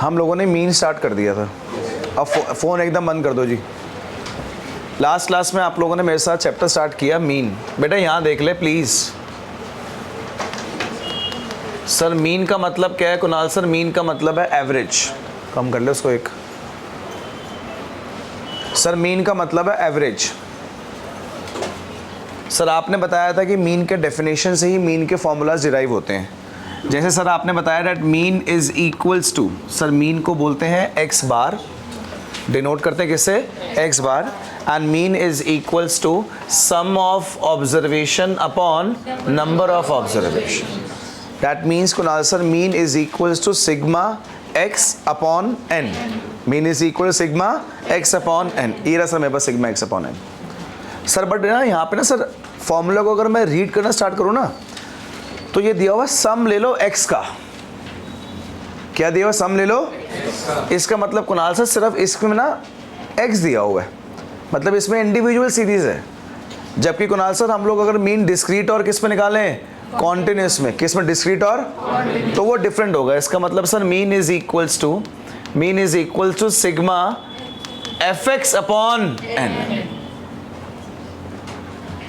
हम लोगों ने मीन स्टार्ट कर दिया था। अब फ़ोन एकदम बंद कर दो जी। लास्ट क्लास में आप लोगों ने मेरे साथ चैप्टर स्टार्ट किया मीन। बेटा यहाँ देख ले प्लीज़। सर मीन का मतलब क्या है कुणाल सर? मीन का मतलब है एवरेज। कम कर ले उसको एक। सर मीन का मतलब है एवरेज। सर आपने बताया था कि मीन के डेफिनेशन से ही मीन के फॉर्मूलाज डिराइव होते हैं। जैसे सर आपने बताया that mean is equals to, sir mean को बोलते हैं एक्स बार, डिनोट करते हैं किससे? X bar. And mean is equals to sum of observation upon number of observation. That means Kunal sir mean is equals to sigma X upon N. Mean is equal sigma X upon N. ये रहा sir मेरे पास sigma X upon N. Sir but ना यहाँ पे ना sir formula को अगर मैं रीड करना स्टार्ट करूँ ना तो ये दिया हुआ सम ले लो एक्स का। क्या दिया हुआ? सम ले लो। इसका मतलब कुणाल सर सिर्फ इसमें ना एक्स दिया हुआ है, मतलब इसमें इंडिविजुअल सीरीज है। जबकि कुणाल सर हम लोग अगर मीन डिस्क्रीट और किस में निकालें? कॉन्टिन्यूस में। किस में? डिस्क्रीट और, तो वो डिफरेंट होगा। इसका मतलब sir mean is equals to sigma F X upon N.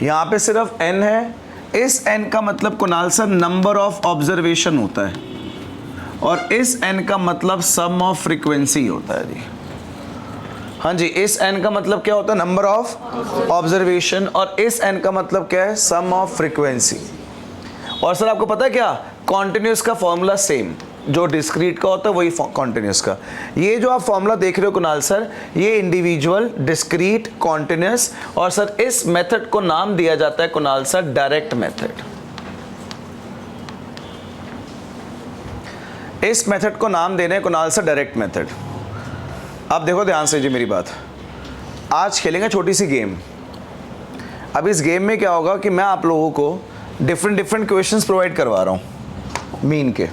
यहाँ पे सिर्फ n है। इस n का मतलब Kunal sir number of observation होता है और इस n का मतलब सम ऑफ फ्रीक्वेंसी होता है जी। हाँ जी, इस n का मतलब क्या होता है? Number of observation. और इस n का मतलब क्या है? सम ऑफ फ्रीक्वेंसी। और सर आपको पता है क्या? कॉन्टिन्यूस का फॉर्मूला सेम, जो डिस्क्रीट का होता है वही कॉन्टिन्यूस का। ये जो आप फॉर्मूला देख रहे हो कुणाल सर, ये इंडिविजुअल, डिस्क्रीट, कॉन्टिन्यूस, और सर इस मेथड को नाम दिया जाता है कुणाल सर डायरेक्ट मेथड। इस मेथड को नाम देने हैं कुणाल सर डायरेक्ट मेथड। अब देखो ध्यान से जी मेरी बात। आज खेलेंगे छोटी सी गेम। अब इस गेम में क्या होगा कि मैं आप लोगों को डिफरेंट क्वेश्चंस प्रोवाइड करवा रहा हूँ मीन के।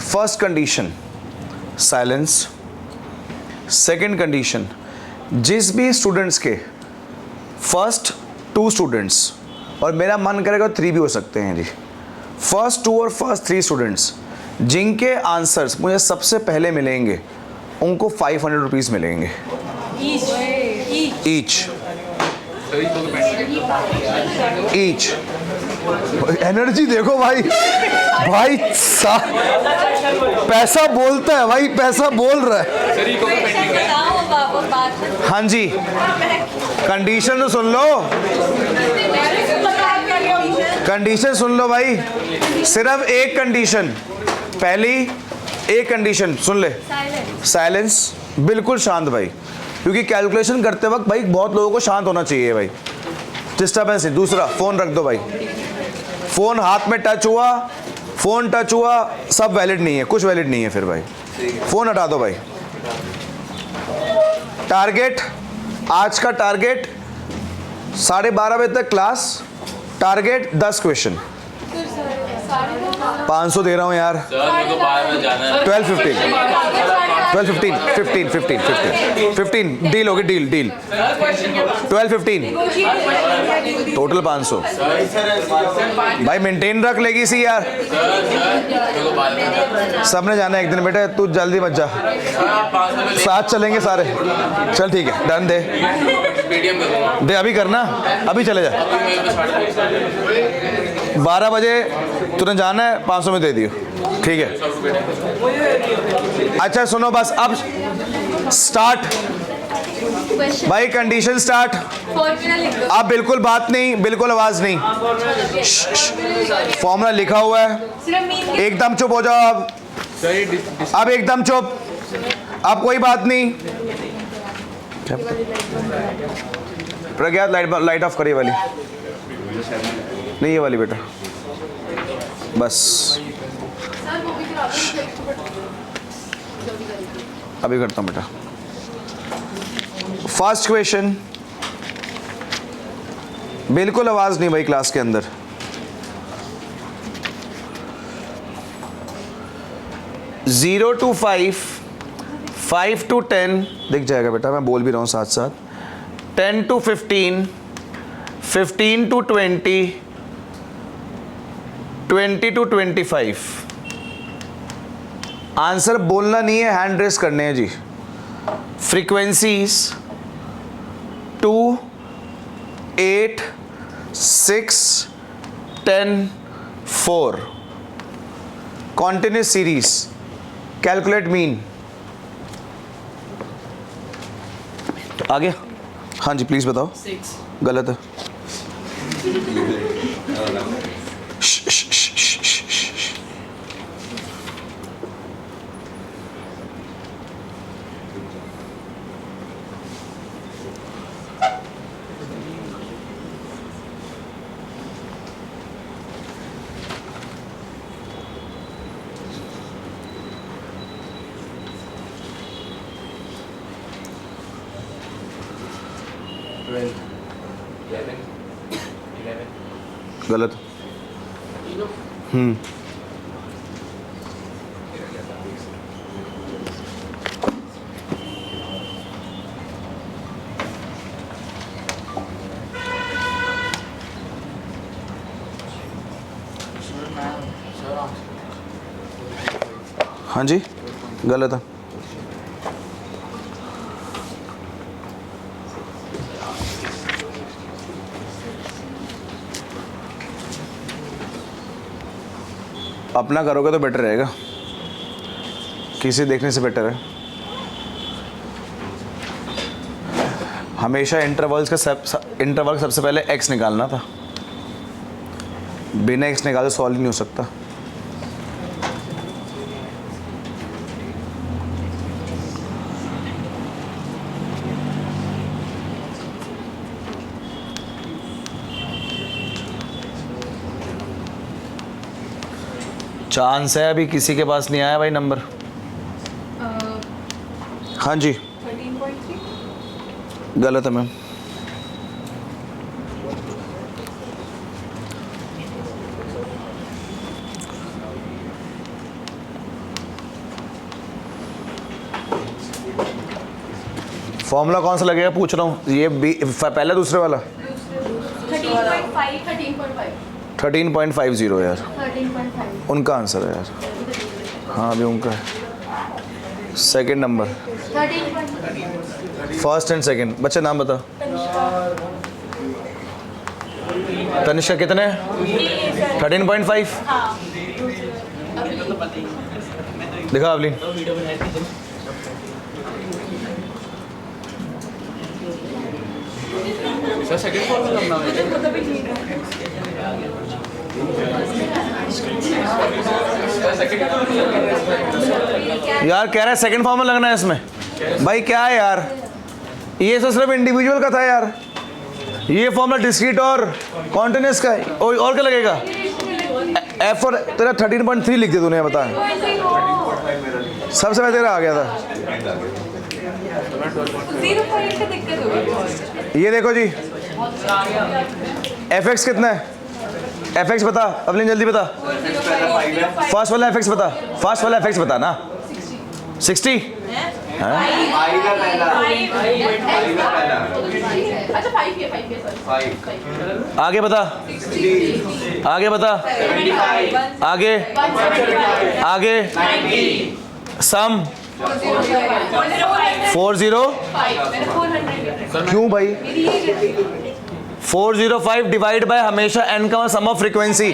First condition silence. Second condition, जिस भी स्टूडेंट्स के फर्स्ट 2 स्टूडेंट्स, और मेरा मन करेगा 3 भी हो सकते हैं जी, फर्स्ट 2 और फर्स्ट 3 स्टूडेंट्स जिनके आंसर्स मुझे सबसे पहले मिलेंगे उनको 500 रुपीज़ मिलेंगे ईच। एनर्जी देखो भाई, भाई पैसा बोलता है भाई, पैसा बोल रहा है। हाँ जी, कंडीशन तो सुन लो, कंडीशन सुन लो भाई। सिर्फ एक कंडीशन, पहली एक कंडीशन सुन ले, साइलेंस। बिल्कुल शांत भाई, क्योंकि कैलकुलेशन करते वक्त भाई बहुत लोगों को शांत होना चाहिए भाई, डिस्टर्बेंस नहीं। दूसरा, फोन रख दो भाई। फोन हाथ में टच हुआ, फोन टच हुआ, सब वैलिड नहीं है, कुछ वैलिड नहीं है फिर भाई। फोन हटा दो भाई। टारगेट, आज का टारगेट 12:30 बजे तक क्लास। Target 10 question. 500 दे रहा हूँ यार। 15 डील होगी, डील 12-15 टोटल 500 भाई। मेंटेन रख लेगी सी यार, सबने जाना है एक दिन बेटा, तू जल्दी मत जा, साथ चलेंगे सारे। चल ठीक है, डन दे अभी करना, अभी चले जा। 12 बजे तुरंत जाना है, 500 में दे दियो, ठीक है। अच्छा सुनो बस, अब स्टार्ट भाई, कंडीशन स्टार्ट। अब बिल्कुल बात नहीं, बिल्कुल आवाज नहीं, फॉर्मूला लिखा हुआ है, एकदम चुप हो जाओ अब एकदम चुप, अब कोई बात नहीं। प्रज्ञा लाइट ऑफ करिए वाली, नहीं ये वाली बेटा, बस अभी करता हूँ बेटा। फर्स्ट क्वेश्चन, बिल्कुल आवाज नहीं भाई क्लास के अंदर। जीरो टू 5, 5 to 10 दिख जाएगा बेटा, मैं बोल भी रहा हूँ साथ साथ। 10 to 15, 15 to 20, 20 to 25। आंसर बोलना नहीं है, हैंड रेस करने हैं जी। Frequencies 2, 8, 6, 10, 4, continuous series, calculate mean. आ गया? हाँ जी प्लीज बताओ। 6 गलत है। गलत। हाँ जी गलत है। अपना करोगे तो बेटर रहेगा, किसी देखने से बेटर है। हमेशा इंटरवल सबसे पहले x निकालना था, बिना x निकाले सॉल्व नहीं हो सकता। चांस है अभी किसी के पास नहीं आया भाई नंबर। हाँ जी 13.3 गलत है मैम। फॉर्मूला कौन सा लगेगा पूछ रहा हूँ, ये पहला दूसरे वाला 13.50 यार, 13.5 उनका आंसर है यार। हाँ अभी उनका है। Second number, 13.5 first and second. बच्चे नाम बता। तनिष्का कितने? 13.5। हाँ दिखा अवलीन। सेकंड फॉर्मूला करना है। यार कह रहा है सेकंड फॉर्मूला लगना है इसमें। भाई क्या है यार, ये तो सिर्फ इंडिविजुअल का था यार, ये फॉर्मूला डिस्क्रीट और कॉन्टिन्यूस का है। और क्या लगेगा? एफ और तेरा 13.3 लिख दिया तूने, बता। सबसे पहले तेरा आ गया था। 0 पॉइंट का दिक्कत होगी। ये देखो जी, एफ एक्स कितना है? एफ एक्स बता अपने, जल्दी बता। फर्स्ट वाला एफ एक्स बता, फर्स्ट वाला एफ एक्स बता ना। 60। अच्छा 5 है सर। आगे बता, आगे बता, आगे आगे। सम 405। क्यों भाई? 405 डिवाइड बाय हमेशा n का सम ऑफ फ्रीक्वेंसी।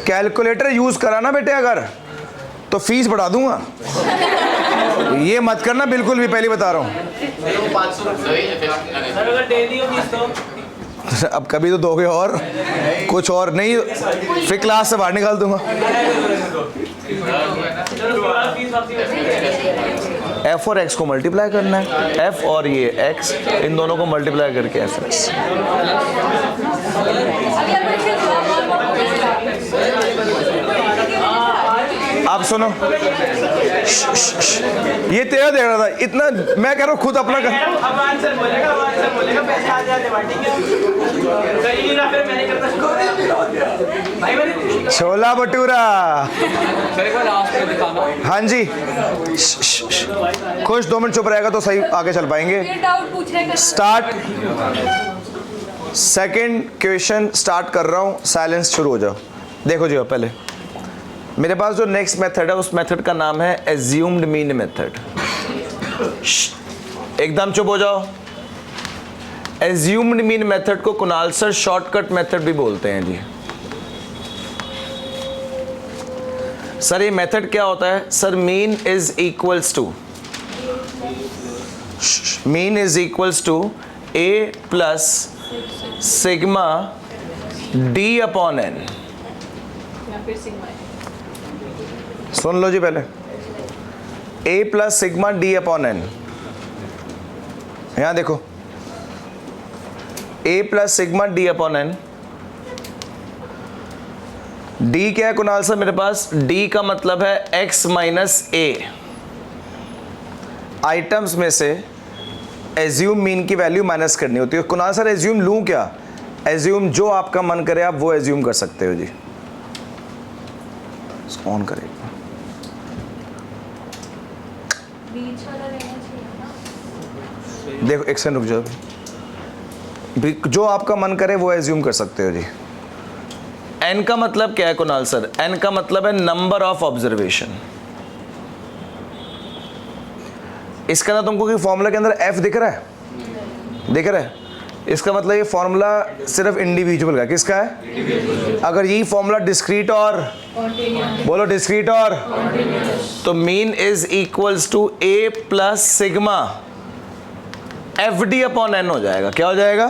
कैलकुलेटर यूज करा ना बेटे, अगर तो फीस बढ़ा दूंगा। ये मत करना बिल्कुल भी, पहले बता रहा हूँ। अब कभी तो दोगे और कुछ और नहीं, फिर क्लास से बाहर निकाल दूंगा। एफ और एक्स को मल्टीप्लाई करना है, एफ और ये एक्स, इन दोनों को मल्टीप्लाई करके एफ एक्स। आप सुनो, ये तेरा देख रहा था इतना, मैं कह रहा हूँ खुद अपना कर। छोला भटूरा। हाँ जी खुश, 2 मिनट चुप रहेगा तो सही आगे चल पाएंगे। स्टार्ट। सेकंड क्वेश्चन स्टार्ट कर रहा हूँ, साइलेंस शुरू हो जाओ। देखो जी पहले मेरे पास जो नेक्स्ट मेथड है उस मेथड का नाम है एज्यूम्ड मीन मेथड। एकदम चुप हो जाओ। एज्यूम्ड मीन मेथड को कुणाल सर शॉर्टकट मेथड भी बोलते हैं जी। सर ये मेथड क्या होता है? Sir mean is equals to A plus sigma D upon N. या फिर सिग्मा है। सुन लो जी पहले, A plus sigma D upon N. यहां देखो A plus sigma D upon N. D क्या है कुणाल सर मेरे पास? डी का मतलब है एक्स माइनस ए। आइटम्स में से एज्यूम मीन की वैल्यू माइनस करनी होती है। कुणाल सर एज्यूम लूं क्या? एज्यूम जो आपका मन करे आप वो एज्यूम कर सकते हो जी। ऑन करें, बीच वाला रहना चाहिए ना। देखो एक सेकंड रुक जाओ। जो आपका मन करे वो एज्यूम कर सकते हो जी। एन का मतलब क्या है कुणाल सर? एन का मतलब है नंबर ऑफ ऑब्जर्वेशन। इसका ना तुमको कि फॉर्मूला के अंदर एफ दिख रहा है? दिख रहा है? इसका मतलब ये फॉर्मूला सिर्फ इंडिविजुअल का, किसका है? अगर यही फॉर्मूला डिस्क्रीट और बोलो डिस्क्रीट और, तो mean is equals to A plus sigma F D upon N हो जाएगा। क्या हो जाएगा?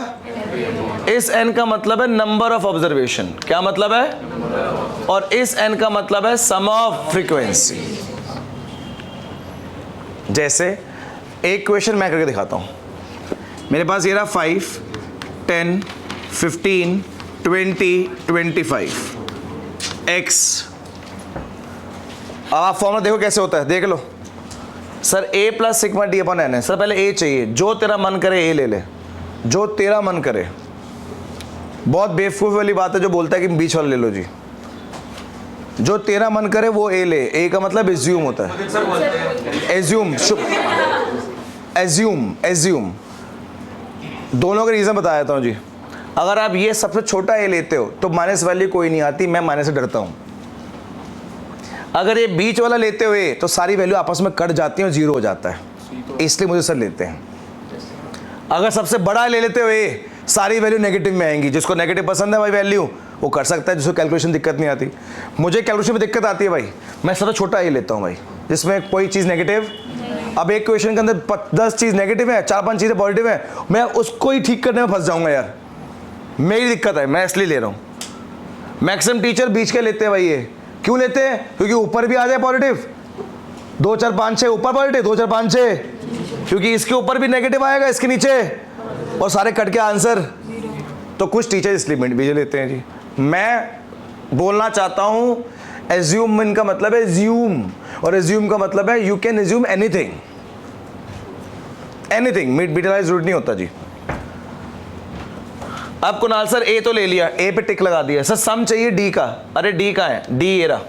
इस एन का मतलब है नंबर ऑफ ऑब्जर्वेशन। क्या मतलब है? और इस एन का मतलब है सम ऑफ फ्रीक्वेंसी। जैसे एक क्वेश्चन मैं करके दिखाता हूं। मेरे पास ये रहा 5, 10, 15, 20, 25 x। अब आप फॉर्मूला देखो कैसे होता है, देख लो। Sir a plus sigma D upon N है। सर पहले a चाहिए, जो तेरा मन करे a ले ले, जो तेरा मन करे। बहुत बेवकूफ़ी वाली बात है जो बोलता है कि बीच वाला ले लो जी। जो तेरा मन करे वो a ले। a का मतलब एज्यूम होता है। एज्यूम दोनों के रीज़न बता देता हूँ जी। अगर आप ये सबसे छोटा a लेते हो तो माइनस वैल्यू कोई नहीं आती, मैं माइनस से डरता हूँ। अगर ये बीच वाला लेते हुए तो सारी वैल्यू आपस में कट जाती है और जीरो हो जाता है, इसलिए मुझे सर लेते हैं। अगर सबसे बड़ा ले लेते हुए सारी वैल्यू नेगेटिव में आएंगी। जिसको नेगेटिव पसंद है भाई वैल्यू वो कर सकता है, जिसको कैलकुलेशन दिक्कत नहीं आती। मुझे कैलकुलेशन में दिक्कत आती है भाई, मैं सबसे छोटा ए लेता हूँ भाई जिसमें कोई चीज़ नेगेटिव। अब एक क्वेश्चन के अंदर 10 चीज़ नेगेटिव है, 4-5 चीज़ें पॉजिटिव है, मैं उसको ही ठीक करने में फंस जाऊँगा यार। मेरी दिक्कत है, मैं इसलिए ले रहा हूँ। मैक्सिमम टीचर बीच के लेते हैं भाई। ये क्यों लेते हैं? क्योंकि ऊपर भी आ जाए पॉजिटिव, 2 4 5 6 ऊपर पॉजिटिव, 2 4 5 6, क्योंकि इसके ऊपर भी नेगेटिव आएगा, इसके नीचे, और सारे कट के आंसर। तो कुछ टीचर इसलिए बीच लेते हैं जी। मैं बोलना चाहता हूँ एज्यूम मीन का मतलब है एज्यूम, और एज्यूम का मतलब है you can assume anything. Anything beta जरूरत नहीं होता जी। अब कुणाल सर ए तो ले लिया, ए पे टिक लगा दिया। सर सम चाहिए डी का। अरे डी का है? डी ये रहा।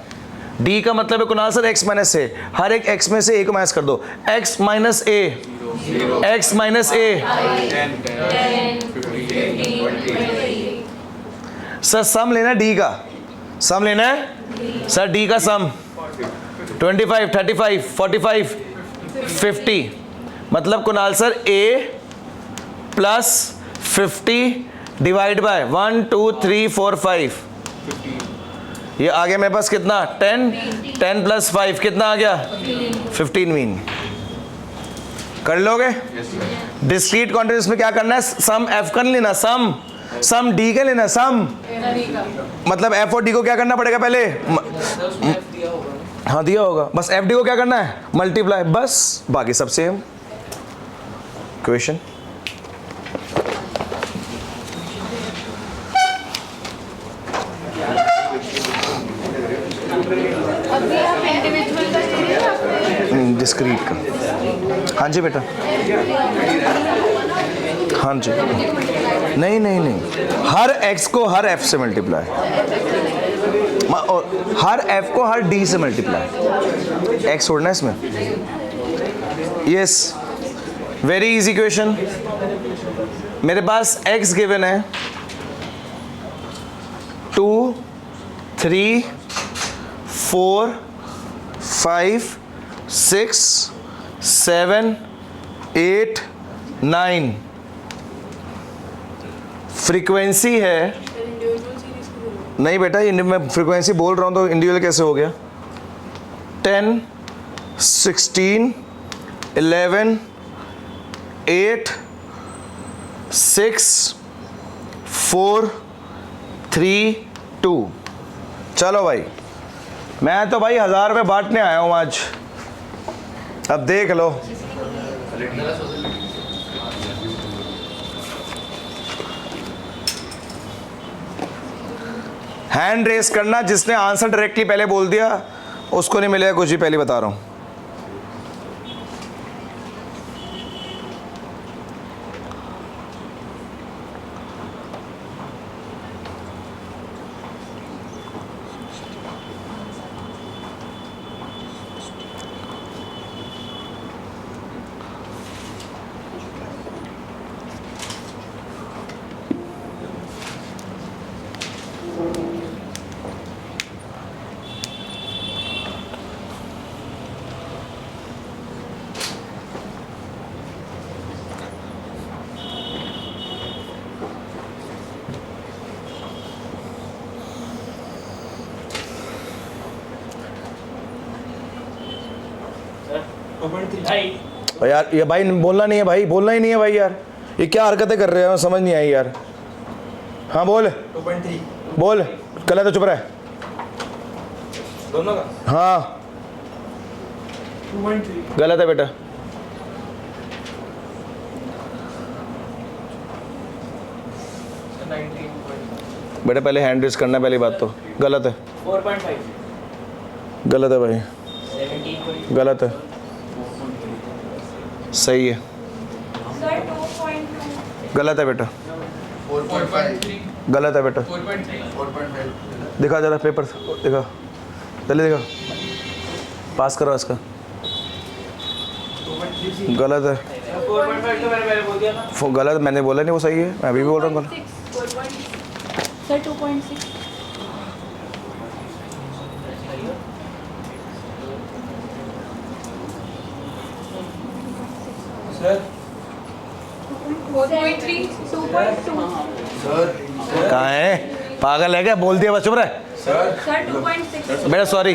डी का मतलब है कुणाल सर एक्स माइनस ए। हर एक एक्स में से ए को माइनस कर दो। एक्स माइनस ए, एक्स माइनस ए। सर सम लेना डी का, सम लेना है सर डी का सम। 25, 35, 45, 50। मतलब Kunal sir A plus 50 divide by 1 2 3 4 5। ये आ गया मेरे पास कितना? 10 10 प्लस 5 कितना आ गया? 15 मीन। कर लोगे? डिस्क्रीट क्वांटिटीज में क्या करना है? सम एफ कर लेना, सम डी का लेना, सम मतलब एफ और डी को क्या करना पड़ेगा पहले? हाँ दिया होगा। बस एफ डी को क्या करना है? मल्टीप्लाई, बस। बाकी सब सेम। क्वेश्चन अभी आप इंडिविजुअल का ले रहे हैं डिस्क्रीट का। हाँ जी बेटा, हाँ जी। नहीं, हर एक्स को हर एफ से मल्टीप्लाई, हर एफ को हर डी से मल्टीप्लाई। एक्स छोड़ना है इसमें। Yes, very easy question. मेरे पास एक्स गिवन है 2, 3 4 5 6 7 8 9 फ्रीक्वेंसी है। नहीं बेटा, ये मैं फ्रीक्वेंसी बोल रहा हूँ तो इंडिविजुअल कैसे हो गया? 10 16 11 8 6 4 3 2। चलो भाई, मैं तो भाई 1000 रुपये बांटने आया हूँ आज, अब देख लो। हैंड रेस करना, जिसने आंसर डायरेक्टली पहले बोल दिया उसको नहीं मिलेगा कुछ भी, पहले बता रहा हूँ। और यार ये भाई बोलना नहीं है भाई, बोलना ही नहीं है भाई यार, ये क्या हरकतें कर रहे हो, समझ नहीं आई यार। हाँ बोल 2.3 बोल, गलत है, चुप रहे। दोनों का हाँ 2.3 गलत है बेटा। बेटा पहले हैंड रेस करना है, पहली बात तो गलत है। 4.5 गलत है भाई, 17 गलत है, सही है, सर 2.2 गलत है बेटा, 4.3 गलत है बेटा। 4.5 दिखा जरा पेपर, दिखा जल्दी दिखा, पास करो इसका। गलत है, 4.5 तो मैंने पहले बोल दिया था। गलत मैंने बोला नहीं, वो सही है, मैं अभी भी बोल रहा हूँ गलत। 4.6 सर 2.6 सर 4.3 2.2 कहाँ है, पागल है क्या, बोल दिया बस, चुप रहे। सर 2.6 बेटा सॉरी,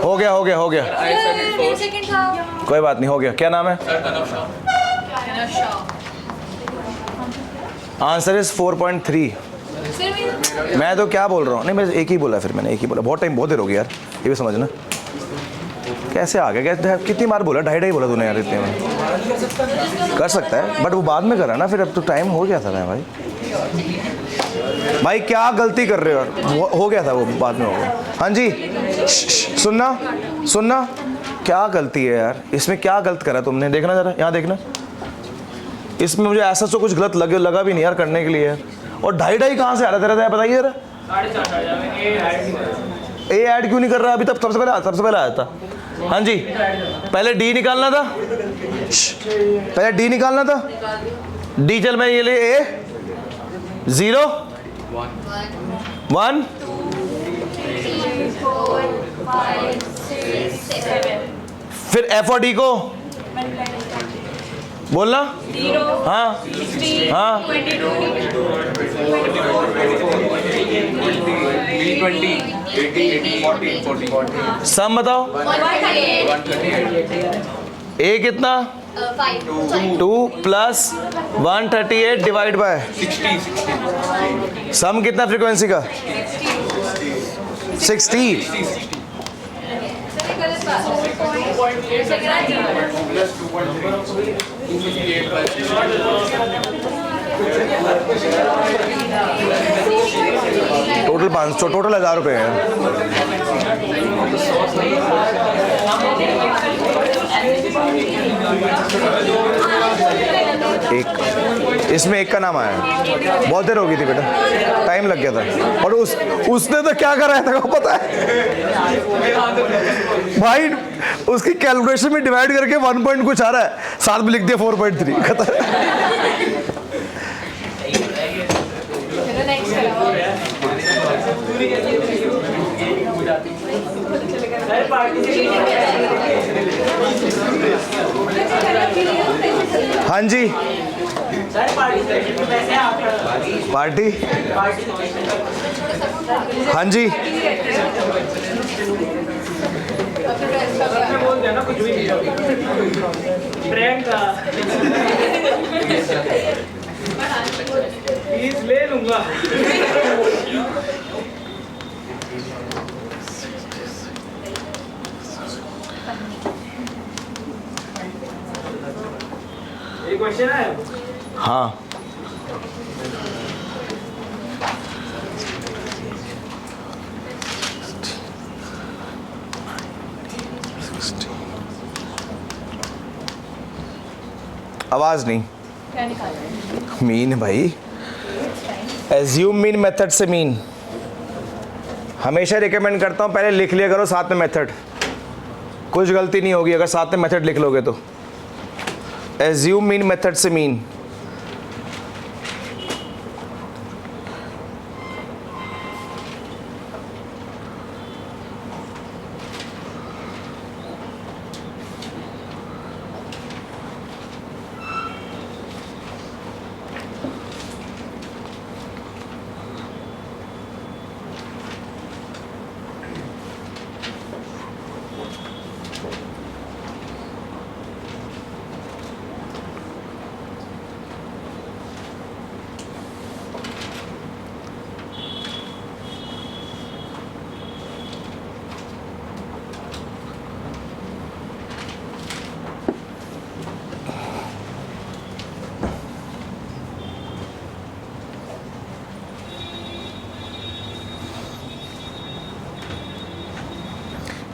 हो गया हो गया हो गया, सर सेकंड था कोई बात नहीं, हो गया। क्या नाम है? Answer is 4.3। सर मैं तो क्या बोल रहा हूँ, नहीं मैं एक ही बोला, फिर मैंने एक ही बोला, बहुत टाइम, बहुत देर हो गई यार, ये भी समझना। कैसे आ गया, कितनी बार बोला, ढाई बोला तूने यार, इतने में कर सकता है, बट वो बाद में करा ना, फिर अब तो टाइम हो गया था ना भाई। भाई क्या गलती कर रहे हो यार, हो गया था वो, बाद में हो गया। हाँ जी सुनना सुनना, क्या गलती है यार, इसमें क्या गलत करा तुमने, देखना जरा, यहाँ देखना, इसमें मुझे ऐसा तो कुछ गलत लगा भी नहीं यार करने के लिए यार। और ढाई कहाँ से आ रहा तेरा, बताइए जरा। 4.5 ए ऐड क्यों नहीं कर रहा अभी तक, सबसे पहले आया था। हाँ जी, पहले डी निकालना था, पहले डी निकालना था, डी चल मैं ये ले, ए 0 1 फिर एफ और डी को बोलना। 0 हाँ 16 हाँ 22 20 80 40 सम बताओ, 138 ए कितना, 2 प्लस 138 डिवाइड बाय 60 सम कितना फ्रीक्वेंसी का, 60। टोटल 500, टोटल 1000 रुपये है। एक इसमें एक का नाम आया, बहुत देर हो गई थी बेटा, टाइम लग गया था। और उसने तो क्या कराया था पता है भाई, उसकी कैलकुलेशन में डिवाइड करके 1 पॉइंट कुछ आ रहा है, साथ में लिख दिया 4.3 खत्म। सर पार्टी से हाँ जी सर पार्टी से पैसे आप पार्टी हाँ जी बोल देना कुछ भी प्रियंका प्लीज ले लूंगा ये क्वेश्चन है हाँ आवाज नहीं क्या निकाल रहे हैं? मीन भाई एज्यूम मीन मेथड से मीन हमेशा रिकमेंड करता हूँ पहले लिख लिया करो साथ में मेथड कुछ गलती नहीं होगी अगर साथ में मेथड लिख लोगे तो एज्यूम मीन मेथड से मीन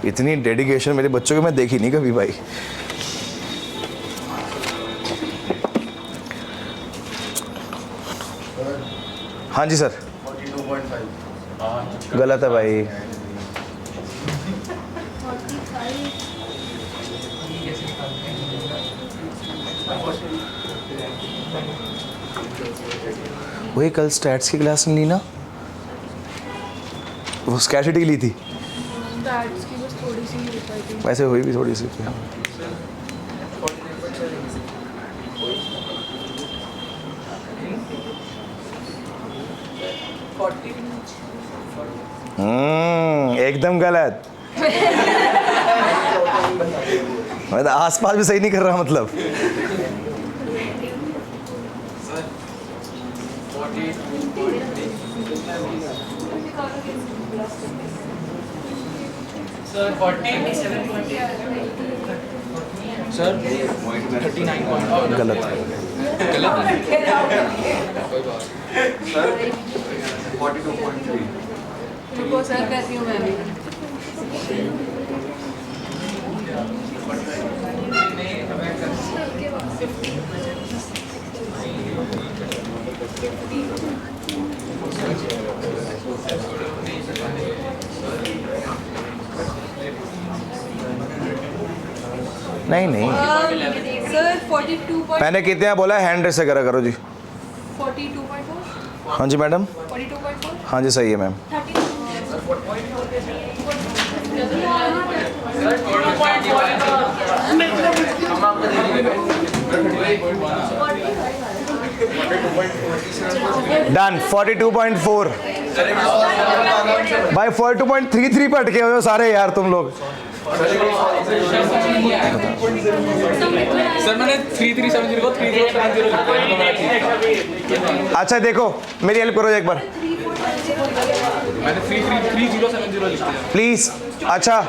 इतनी डेडिकेशन मेरे बच्चों की मैं देखी नहीं कभी भाई हाँ जी सर 42.5 गलत है भाई वही कल स्टैट्स की क्लास में ली ना वो स्कैटिटी ली थी स्टैट्स की बस थोड़ी सी ही बताई थी। वैसे हुई भी थोड़ी सी एकदम गलत मैं तो आसपास भी सही नहीं कर रहा मतलब सर 40 सर 39 गलत सर 42.3 रुको सर कहती हूँ मैं भी। नहीं नहीं सर 42.42 मैंने कितने बोला हैंड रेस से करा करो जी 42.4 हाँ जी मैडम 42.4 हाँ जी सही है मैम 42.47 डन 42.4 भाई 42.33 पे अटके हुए हो सारे यार तुम लोग सर मैंने 3370 को 3070 लिखा अच्छा देखो मेरी हेल्प करो एक बार मैंने 3070 लिखा प्लीज अच्छा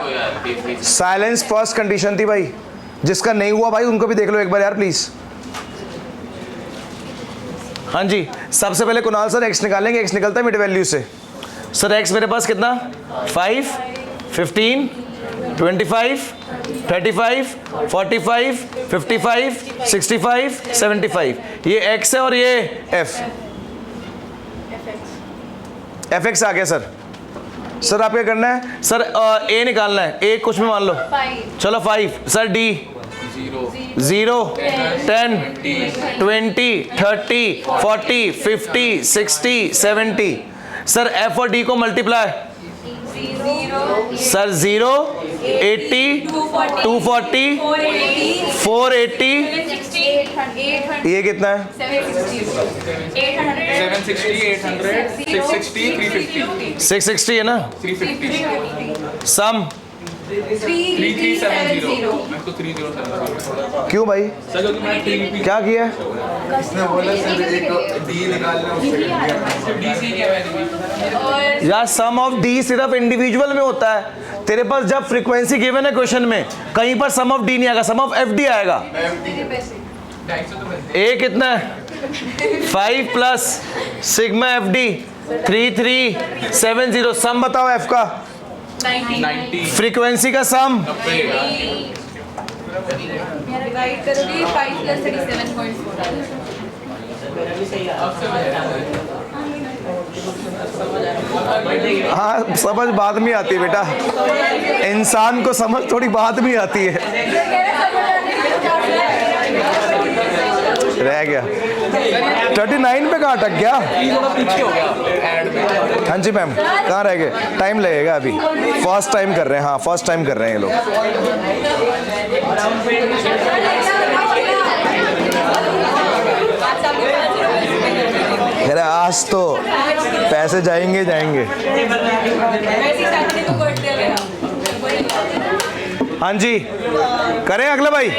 साइलेंस फर्स्ट कंडीशन थी भाई जिसका नहीं हुआ भाई उनको भी देख लो एक बार यार प्लीज हाँ जी सबसे पहले कुणाल सर एक्स निकालेंगे एक्स निकलता है मिड वैल्यू से सर एक्स मेरे पास कितना 5 15 25 35 45 55 65 75 ये x है और ये f fx आ गया सर सर आप क्या करना है सर a निकालना है a कुछ भी मान लो 5 चलो 5 सर d 0 10 20 30 40 50 60 70 सर f और d को मल्टीप्लाई सर 0, 80, 240, 480, ये कितना है? 760, 800, 660, 350. 660 है ना? 350. सम 3370. मैं तो 3070. क्यों भाई? सर क्योंकि मैं TVP क्या किया है? उसने बोला सर एक डी निकालना उससे DC किया मैंने भी. यार सम ऑफ डी सिर्फ इंडिविजुअल में होता है। तेरे पास जब फ्रीक्वेंसी गिवन है क्वेश्चन में, कहीं पर सम ऑफ डी नहीं आएगा, सम ऑफ एफ डी आएगा। 250 तो पैसे. ए कितना है? 5 प्लस सिग्मा एफ डी 3370। सम बताओ एफ का, 90. फ्रीक्वेंसी का सम। डिवाइड करोगे 5 + 37.4 हाँ समझ बाद में आती है बेटा, इंसान को समझ थोड़ी बाद में आती है। रह गया 39 पे कहाँ अटक गया? थोड़ा पीछे हो गया ऐड में. हाँ जी मैम, कहाँ रह गए? टाइम लगेगा अभी, फर्स्ट टाइम कर रहे हैं। हाँ फर्स्ट टाइम कर रहे हैं ये लोग। अरे आज तो पैसे जाएंगे जाएंगे। हाँ जी करें अगला भाई।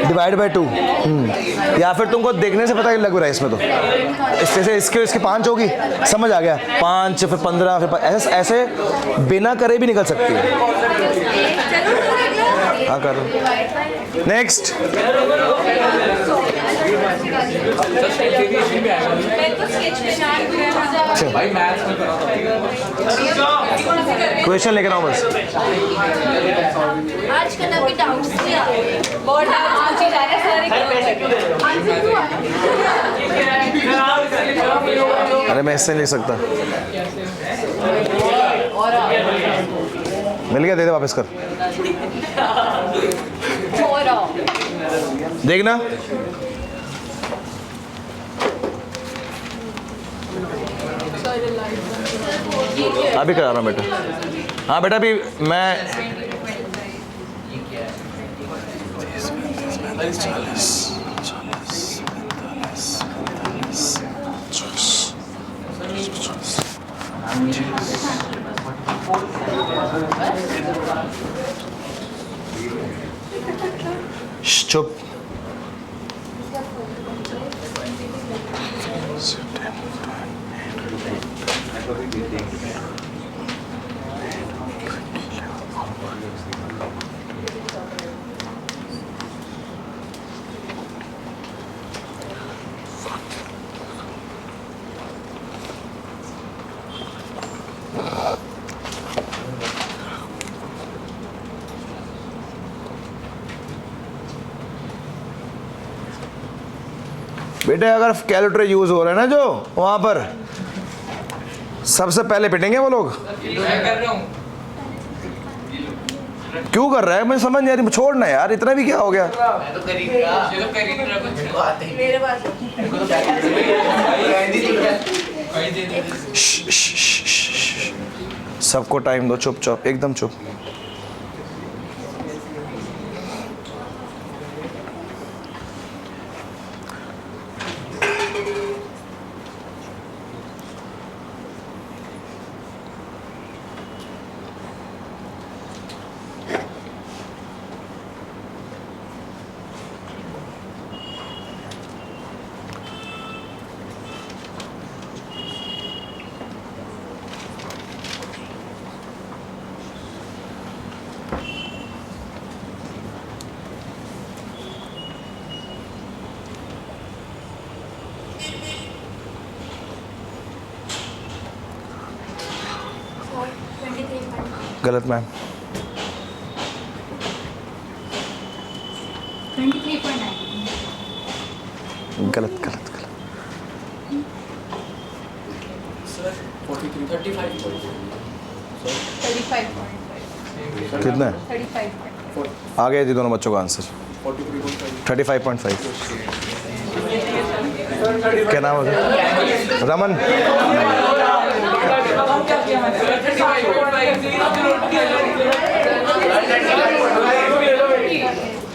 Divide by 2। या फिर तुमको देखने से पता ही लग रहा है इसमें तो। इससे इसके 5 होगी, समझ आ गया। 5 फिर 15 फिर ऐसे ऐसे बिना करे भी निकल सकती है। हाँ करो। नेक्स्ट भाई मैथ्स में करा था. क्वेश्चन लेकर आओ बस। आज का भी डाउट्स नहीं आ रहे, बहुत डाउट्स पूछे जा रहे हैं सारे। अरे मैं इससे नहीं लिख सकता। मिल गया, दे दे वापस कर। देखना अभी करा रहा हूँ बेटा। हाँ बेटा अभी मैं चुप। बेटे अगर कैलकुलेटर यूज हो रहा है ना जो वहां पर, सबसे पहले पिटेंगे वो लोग। मैं कर रहा हूँ. क्यों कर रहा है मुझे समझ नहीं आ रही। छोड़ना यार, इतना भी क्या हो गया। मैं तो कर ही नहीं रहा. ये तो कर ही नहीं रहा कुछ. मेरे पास सबको टाइम दो, चुपचाप एकदम चुप। गलत मैम। 23.9 गलत गलत गलत। 35. 35.5 कितना है? 35.5 आ गए जी दोनों बच्चों का आंसर 35.5। क्या नाम है रमन?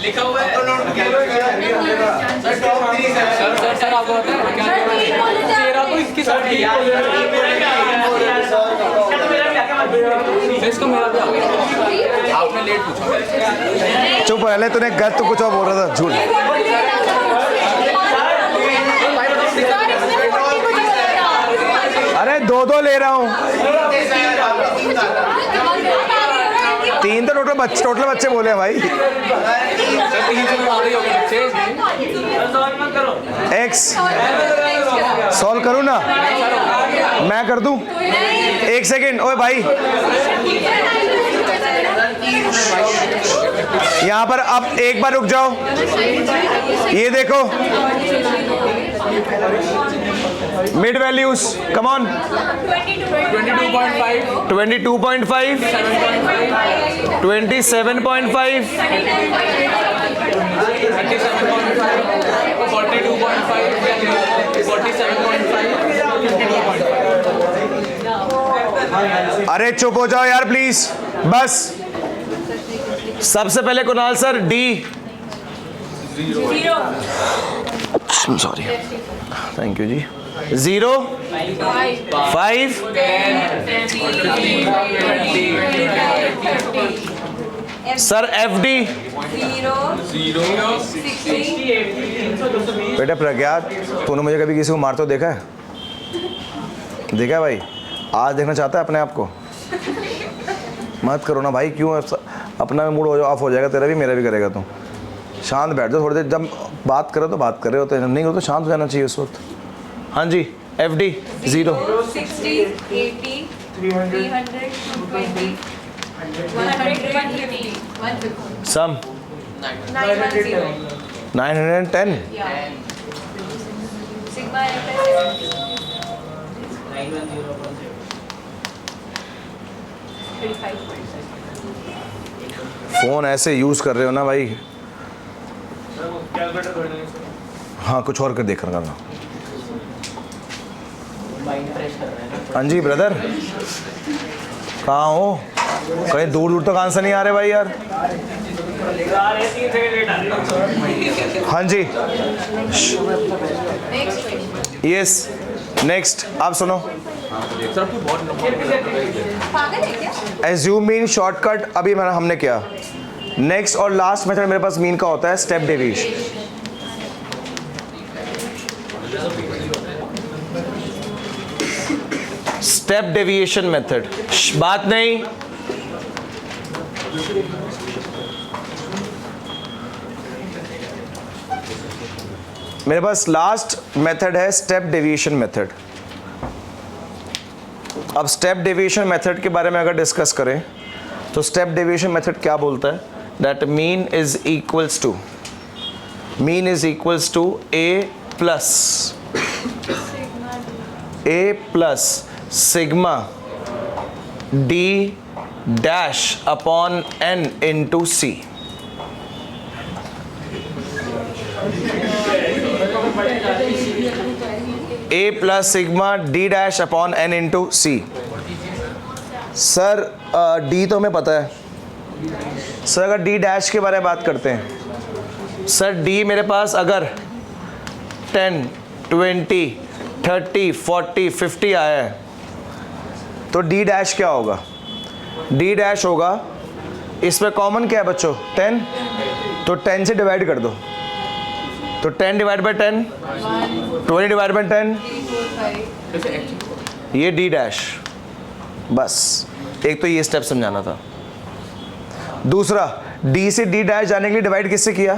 लिखा हुआ है सर आपको पता है क्या 13 को 21 इसका मेरा भी आ गया आपने लेट पूछा चुप पहले तूने गलत तो कुछ और बोल रहा था झूठ। अरे दो दो ले रहा हूँ, 3 तो टोटल बच्चे बोले हैं भाई। एक्स सॉल्व करूँ ना मैं कर दूँ? 1 सेकेंड ओए भाई, यहाँ पर अब एक बार रुक जाओ, ये देखो मिड वैल्यूज कम ऑन 22.5 22.5 27.5 अरे चुप हो जाओ यार प्लीज। बस सबसे पहले Kunal sir D, sorry thank you ji. 0 5 sir F D बेटा प्रज्ञात तूने मुझे कभी किसी को मारते हुए देखा है? देखा है भाई? आज देखना चाहता है अपने आप को? मत करो ना भाई, क्यों अपना मूड ऑफ हो जाएगा, तेरा भी मेरा भी करेगा तू। शांत बैठ जाओ थोड़ी देर, जब बात करो तो बात कर रहे होते हैं, नहीं हो तो शांत हो जाना चाहिए उस वक्त। हाँ जी एफ डी 0 60 80 300 220 150 सम 910 910 sigma फ़ोन ऐसे यूज़ कर रहे हो ना भाई। हाँ कुछ और कर देख करना। हाँ जी ब्रदर कहाँ हो? कहीं दूर दूर तक आंसर नहीं आ रहे भाई यार। हाँ जी यस नेक्स्ट आप सुनो। एज्यूम मीन शॉर्टकट अभी हमने किया। नेक्स्ट और लास्ट मेथड मेरे पास मीन का होता है step deviation. Step deviation method बात नहीं, मेरे पास लास्ट मेथड है स्टेप डेविएशन मेथड। अब स्टेप डेविएशन मेथड के बारे में अगर डिस्कस करें तो स्टेप डेविएशन मेथड क्या बोलता है? That mean is equals to A plus sigma D dash upon N into C. A plus sigma D dash upon N into C. Sir D तो हमें पता है सर, अगर डी डैश के बारे में बात करते हैं सर, डी मेरे पास अगर 10 20 30 40 50 आया है तो डी डैश क्या होगा? डी डैश होगा, इसमें कॉमन क्या है बच्चों? 10, तो 10 से डिवाइड कर दो तो 10 डिवाइड बाई 10 20 डिवाइड बाई 10, ये डी डैश। बस एक तो ये स्टेप समझाना था। दूसरा डी से डी डैश जाने के लिए डिवाइड किससे किया?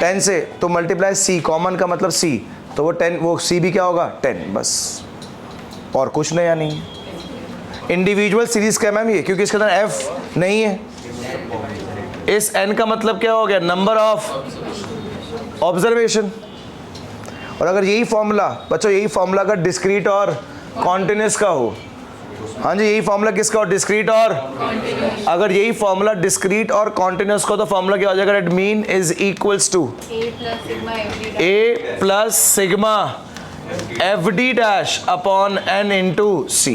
10 से, तो मल्टीप्लाई सी, कॉमन का मतलब सी, तो वो 10, वो सी भी क्या होगा? 10। बस और कुछ नया नहीं है। इंडिविजुअल सीरीज का मैम ये, क्योंकि इसके अंदर एफ नहीं है। इस एन का मतलब क्या हो गया? Number of observation. और अगर यही फॉर्मूला बच्चों, यही फॉर्मूला अगर डिस्क्रीट और कॉन्टिन्यूस का हो हाँ जी, यही फॉर्मूला किसका, और डिस्क्रीट और, अगर यही फॉर्मूला डिस्क्रीट और कॉन्टिन्यूस का, तो फॉर्मूला क्या हो जाएगा, at mean is equals to A plus sigma F D dash upon N into C.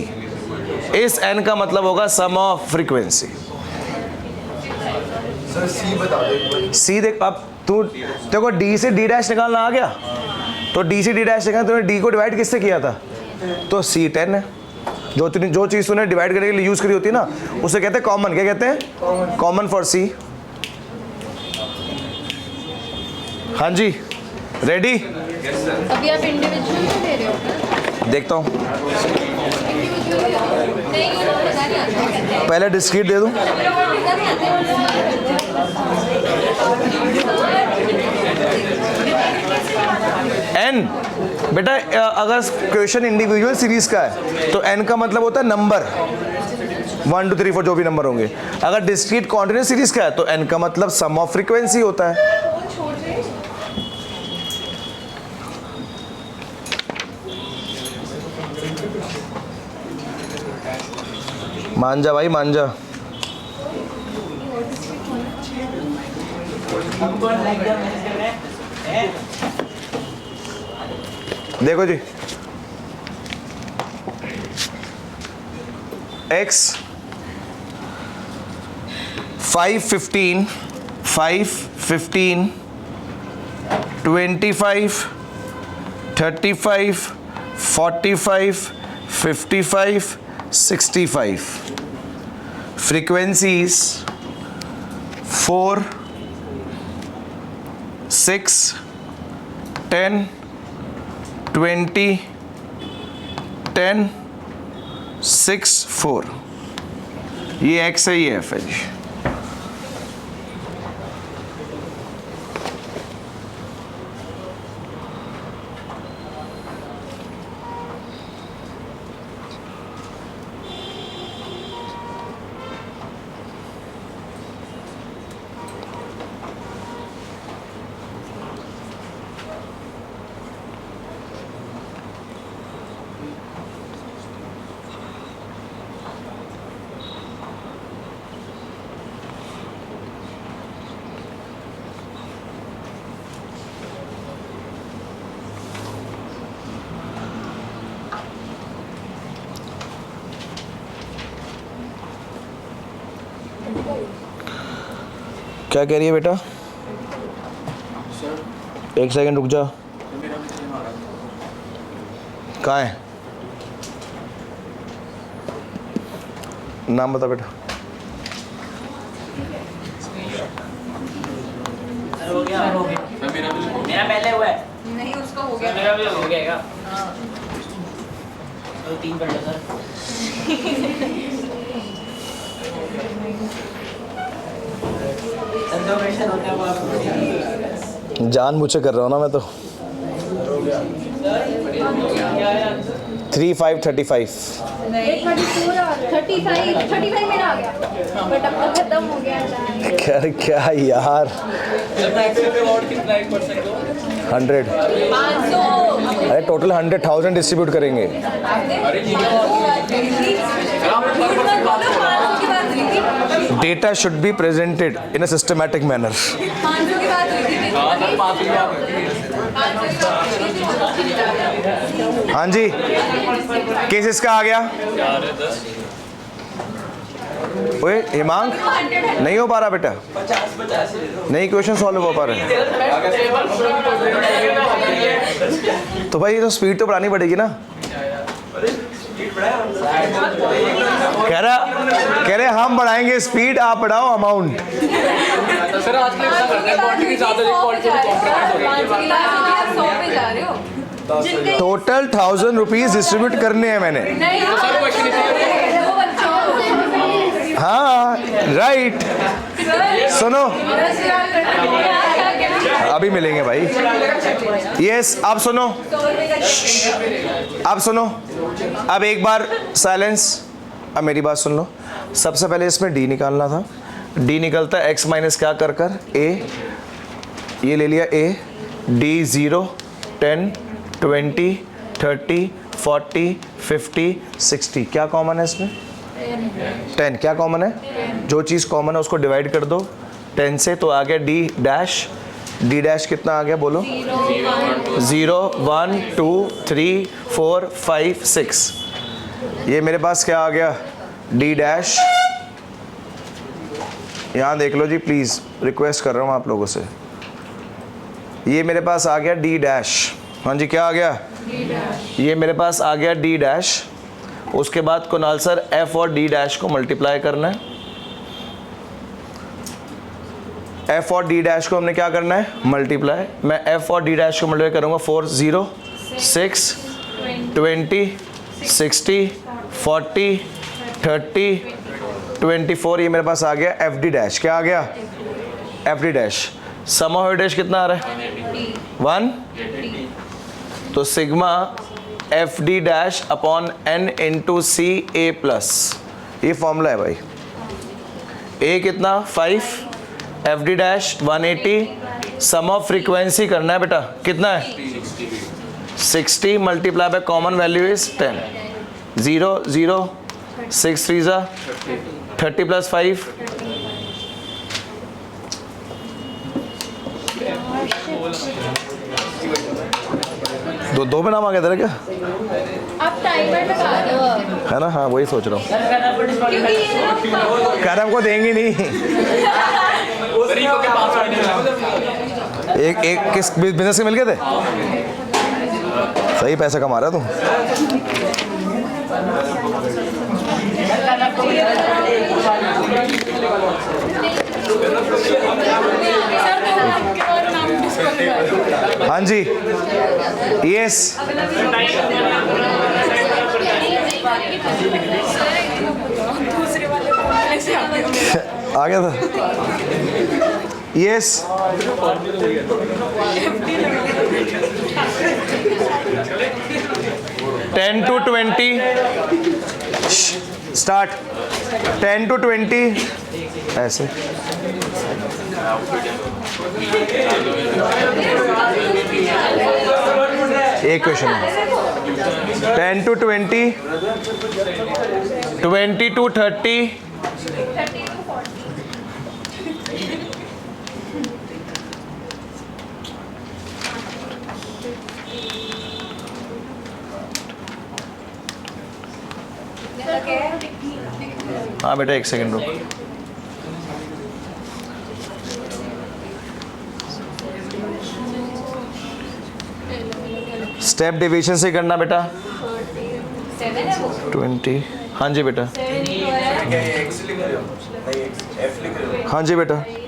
इस एन का मतलब होगा sum of frequency. Sir C बता दो। सी देख, अब तू देखो डी से डी डैश निकालना आ गया, तो डी से डी डैश निकालना, तूने डी को डिवाइड किससे किया था, तो सी 10 है। जो चीज़ तूने डिवाइड करने के लिए यूज़ करी होती है ना, उसे कहते हैं कॉमन। क्या कहते हैं, कॉमन फॉर सी। हाँ जी, रेडी? अभी आप इंडिविजुअल को दे रहे हो? देखता हूँ, नहीं, वो पता नहीं आता। पहले डिस्क्रीट दे दूँ। एन बेटा, अगर क्वेश्चन इंडिविजुअल सीरीज का है तो एन का मतलब होता है नंबर, 1 2 3 4 जो भी नंबर होंगे। अगर डिस्क्रीट कॉन्टिन्यूस सीरीज का है तो एन का मतलब सम ऑफ फ्रीक्वेंसी होता है। मान जा भाई, मान जा। देखो जी, x 5 15 5 15 25 35 45 55 65 frequencies 4 6 10 20 10 6 4, ये x है, ये f है जी। क्या कह रही है बेटा? एक सेकंड रुक जा। कहाँ है? नाम बता बेटा। मेरा पहले हुआ है। नहीं, उसका हो गया। मेरा भी हो गया। तो 3 कर लो सर। जान मुझे कर रहा हूँ ना मैं तो। 3 5 35 नहीं, 35 मेरा आ गया, बट अब तो खत्म हो गया था। क्या यार, 100। 500। अरे टोटल 100,000 डिस्ट्रीब्यूट करेंगे। Data should be presented in a systematic manner. 500 की बात हुई थी। हाँ जी, केसेस का आ गया। ओए हिमांग, नहीं हो पा रहा बेटा, नहीं क्वेश्चन सॉल्व हो पा रहे। तो भाई ये तो स्पीड तो बढ़ानी पड़ेगी ना। कह रहे हम बढ़ाएंगे स्पीड, आप बढ़ाओ अमाउंट। सर आज के लिए करते हैं क्वांटिटी ज्यादा, क्वालिटी कॉम्प्रोमाइज हो गई। टोटल 1,000 रुपीज डिस्ट्रीब्यूट करने हैं मैंने। सर क्वेश्चन हाँ राइट, सुनो अभी मिलेंगे भाई। यस, आप सुनो, आप सुनो, अब एक बार साइलेंस। अब मेरी बात सुन लो। सबसे पहले इसमें डी निकालना था। डी निकलता है एक्स माइनस क्या कर कर ए, ये ले लिया ए, डी 0 10 20 30 40, 50, 60, क्या कॉमन है इसमें? 10। क्या कॉमन है? जो चीज़ कॉमन है उसको डिवाइड कर दो 10 से, तो आ गया डी डैश। डी डैश कितना आ गया बोलो? 0, 1, 2, 3, 4, 5, 6। ये मेरे पास क्या आ गया? D dash. यहाँ देख लो जी प्लीज़, रिक्वेस्ट कर रहा हूँ आप लोगों से। ये मेरे पास आ गया डी डैश। हाँ जी, क्या आ गया? ये मेरे पास आ गया डी डैश। उसके बाद कुणाल सर एफ और डी डैश को मल्टीप्लाई करना है। एफ और डी डैश को हमने क्या करना है? मल्टीप्लाई। मैं एफ और डी डैश को मल्टीप्लाई करूँगा 4, 0, 6, 20, 60, 40, 30, 24। ये मेरे पास आ गया एफ डी डैश। क्या आ गया? F D dash. Sum of dash कितना आ रहा है? 1। तो sigma F D dash upon N into C A plus, ये फॉर्मूला है भाई। ए कितना? 5, F D dash 180। Sum of frequency करना है बेटा, कितना है? 60 multiply by common value is 10। 0, 0, 6 3 30 plus 5, दो पे नाम आ गया तेरा क्या? आप टाइमर लगा रहे हो है ना? हाँ वही सोच रहा हूँ। क्योंकि ये ना कह रहा हमको देंगे नहीं। एक किस बिजनेस से मिल गए थे? सही पैसा कमा रहा तू। हाँ जी, यस। आ गया था। Yes. Ten to 20 start. 10 to 20 ऐसे। एक क्वेश्चन है। 10 to 20, 20 to 30, 30 to 40 हाँ बेटा एक सेकंड रुक। स्टेप डिवीजन से करना बेटा। 7 है वो 20। हाँ जी बेटा। 7 तो है एक्स लिख रहे हो? नहीं, एफ लिख रहे हो? हाँ जी बेटा। 10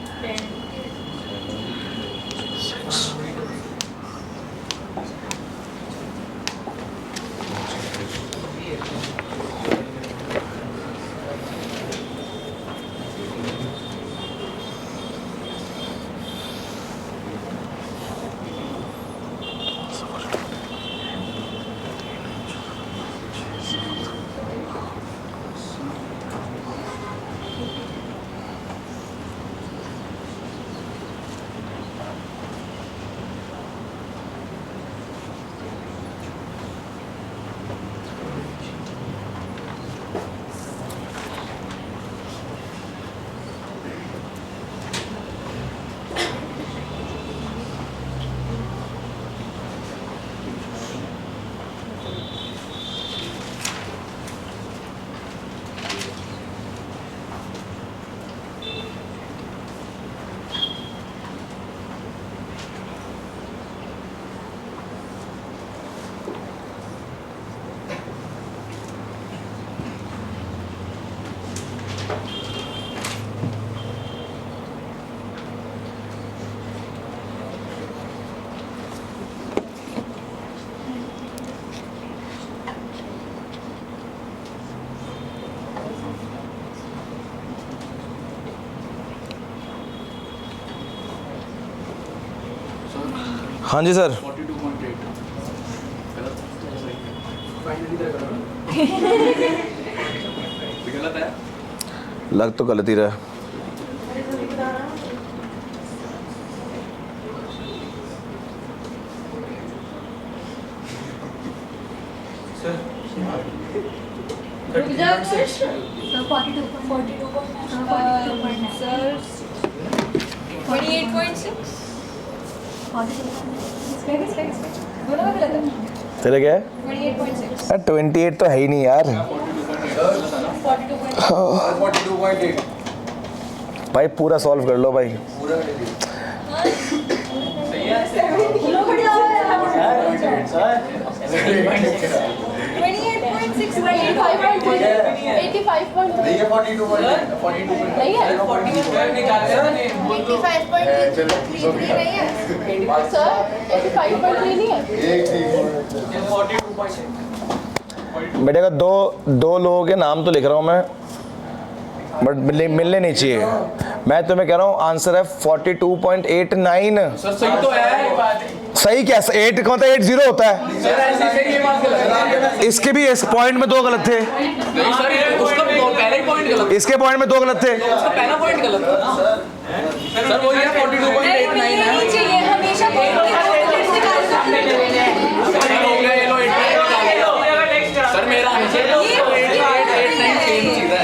हाँ जी सर। 42.8 लग तो गलत ही रहा। तेरे क्या है? 28 तो है ही नहीं यार। 42.8 भाई पूरा सॉल्व कर लो भाई। नहीं है 42.8 नहीं है 85.33 नहीं है बेटे का दो लोगों के नाम तो लिख रहा हूँ मैं, बट मिलने नहीं चाहिए। मैं तुम्हें कह रहा हूँ आंसर है 42.89। सर सही तो है। सही क्या? 8 का मतलब 80 होता है। सर ऐसे सही ये बात गलत है। इसके भी इस पॉइंट में 2 गलत थे, नहीं सर ये उसका पहला ही पॉइंट गलत है। इसके पॉइंट में 2 गलत थे। उसका पहला पॉइंट गलत है ना सर वो ये 42.89 है। हमेशा हो गया ये लो 88 सर मेरा आंसर 8889 सेम चीज है।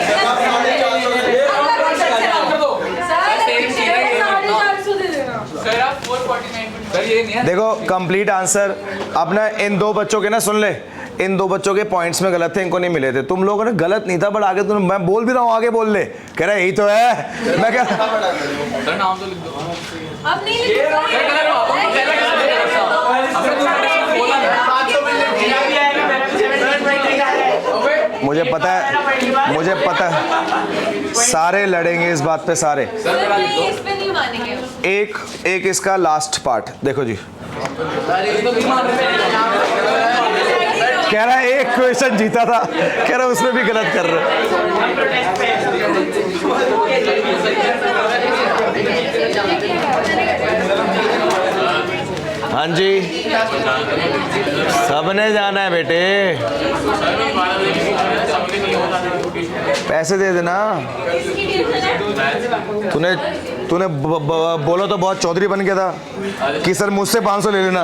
सर आप 449 सर ये नहीं है। देखो कंप्लीट आंसर अपना इन 2 बच्चों के ना सुन ले, इन 2 बच्चों के पॉइंट्स में गलत थे, इनको नहीं मिले थे। तुम लोगों ने गलत नहीं था, बट आगे तुम, मैं बोल भी रहा हूँ आगे बोल ले, कह रहा यही तो है। मैं क्या सर नाम तो लिख दो। अब नहीं लिखूंगा। मुझे पता है सारे लड़ेंगे इस बात पे, सारे। इस पे नहीं मानेंगे। एक इसका लास्ट पार्ट देखो जी। कह रहा है एक क्वेश्चन जीता था, कह रहा है उसमें भी गलत कर रहे। हाँ जी, सबने जाना है बेटे, पैसे दे देना। तूने बोला तो बहुत चौधरी बन गया था कि सर मुझसे 500 ले लेना।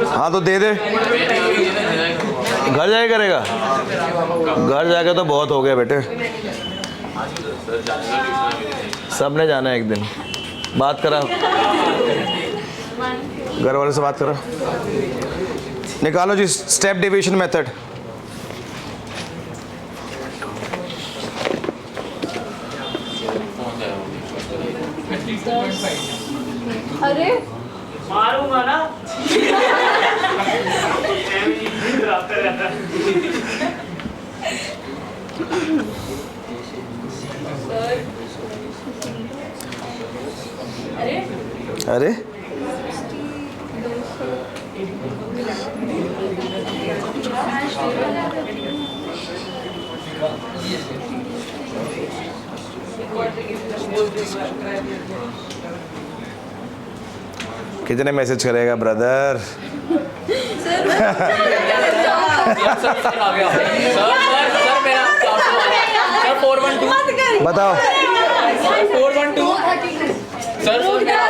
हाँ तो दे दे। घर जाके करेगा? घर जाके तो बहुत हो गया बेटे। सबने जाना है एक दिन। बात करा घर वाले से, बात करो। निकालो जी स्टेप डिवीजन मेथड। अरे मारूंगा ना। अरे कितने मैसेज करेगा ब्रदर? सर आ गया सर मेरा सर 412 बताओ। 412 सर सर मेरा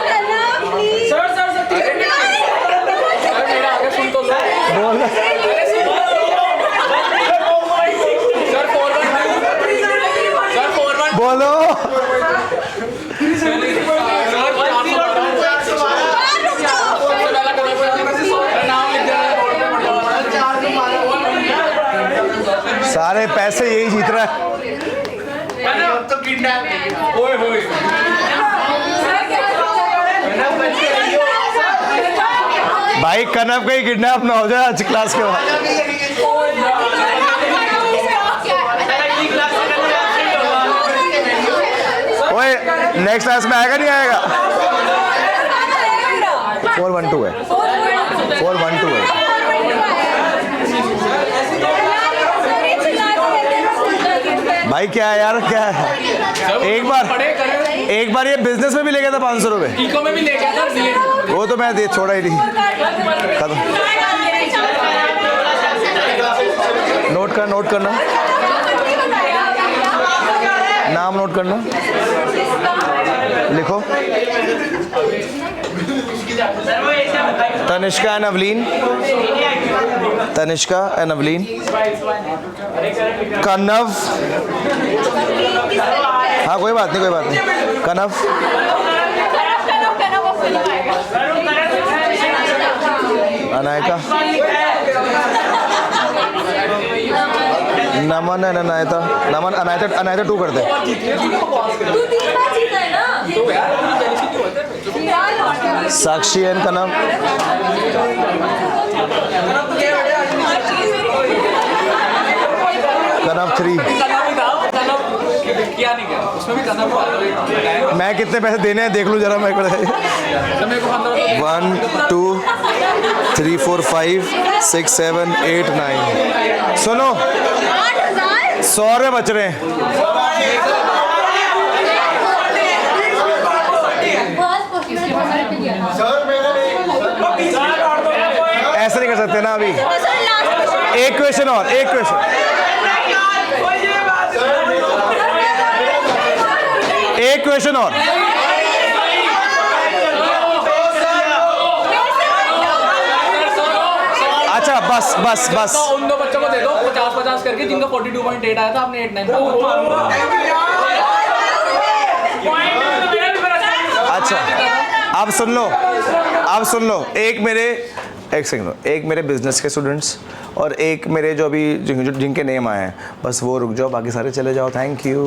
आ गया सुन तो लो। बोल सर 412 सर 412 बोलो। सारे पैसे यही जीत रहा है। तो किडनैप ओए होए भाई कनव कहीं किडनैप ना हो जाए आज क्लास के बाद। ओए नेक्स्ट क्लास में आएगा नहीं आएगा? 412 है, 412 है। भाई क्या है यार, क्या है? एक बार ये बिजनेस में भी ले गया था 500 रुपए। इको में भी ले गया था। वो तो मैं दे छोड़ा ही नहीं। खत्म। नोट करना, नाम नोट करना, लिखो। तनिष्का नवलीन, तनिष्का एंड नवलीन, कनव, हाँ कोई बात नहीं, कनव, अनायका, नमन एंड अनायता, नमन अनायता 2 कर दे। साक्षी एंड कनव, कनव 3। किया नहीं गया उसमें भी करना पड़ा। मैं कितने पैसे देने हैं देख लूँ जरा, मैं 1 2 3 4 5 6 7 8 9। सुनो 100 रुपये बच रहे हैं। ऐसा नहीं कर सकते ना अभी। एक क्वेश्चन और, एक क्वेश्चन, एक क्वेश्चन और। अच्छा बस उन 2 बच्चों को दे दो 50-50 करके, जिनका 42.8 आया था, आपने 89। अच्छा अब सुन लो, एक मेरे बिजनेस के स्टूडेंट्स और एक मेरे जो अभी जिनके नेम आए हैं, बस वो रुक जाओ, बाकी सारे चले जाओ। Thank you.